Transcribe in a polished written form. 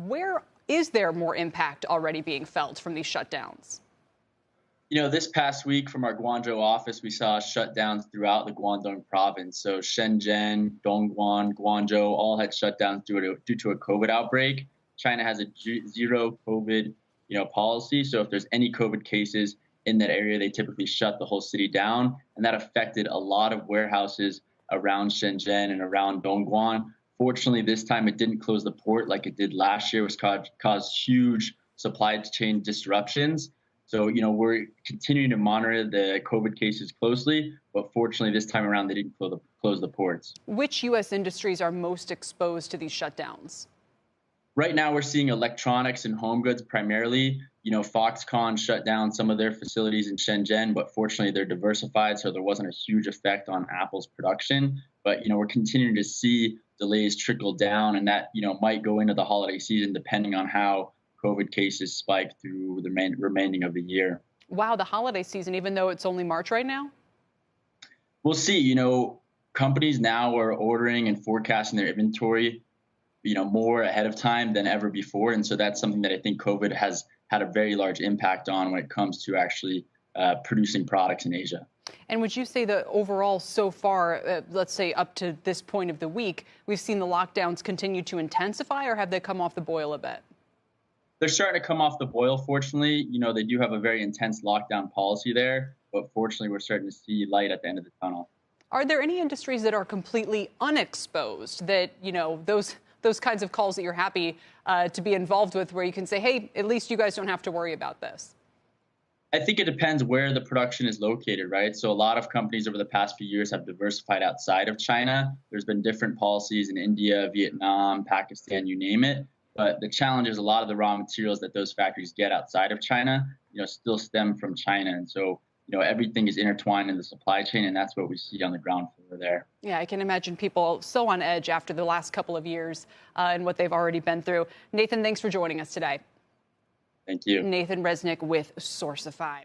Where is there more impact already being felt from these shutdowns? This past week from our Guangzhou office, we saw shutdowns throughout the Guangdong province. So Shenzhen, Dongguan, Guangzhou all had shutdowns due to a COVID outbreak. China has a zero COVID, policy. So if there's any COVID cases in that area, they typically shut the whole city down. And that affected a lot of warehouses around Shenzhen and around Dongguan. Fortunately, this time it didn't close the port like it did last year, which caused huge supply chain disruptions. So, we're continuing to monitor the COVID cases closely, but fortunately, this time around, they didn't close the ports. Which U.S. industries are most exposed to these shutdowns? Right now, we're seeing electronics and home goods primarily. Foxconn shut down some of their facilities in Shenzhen, but fortunately, they're diversified, so there wasn't a huge effect on Apple's production. But, we're continuing to see delays trickle down, and that, might go into the holiday season depending on how COVID cases spike through the remaining of the year. Wow, the holiday season, even though it's only March right now? We'll see. Companies now are ordering and forecasting their inventory, more ahead of time than ever before. And so that's something that I think COVID has had a very large impact on when it comes to actually producing products in Asia. And would you say that overall so far, let's say up to this point of the week, we've seen the lockdowns continue to intensify, or have they come off the boil a bit? They're starting to come off the boil, fortunately. They do have a very intense lockdown policy there, but fortunately, we're starting to see light at the end of the tunnel. Are there any industries that are completely unexposed that, those kinds of calls that you're happy to be involved with, where you can say, hey, at least you guys don't have to worry about this? I think it depends where the production is located, right? So a lot of companies over the past few years have diversified outside of China. There's been different policies in India, Vietnam, Pakistan, you name it. But the challenge is a lot of the raw materials that those factories get outside of China, still stem from China. And so, everything is intertwined in the supply chain, and that's what we see on the ground floor there. Yeah, I can imagine people so on edge after the last couple of years and what they've already been through. Nathan, thanks for joining us today. Thank you. Nathan Resnick with Sourcify.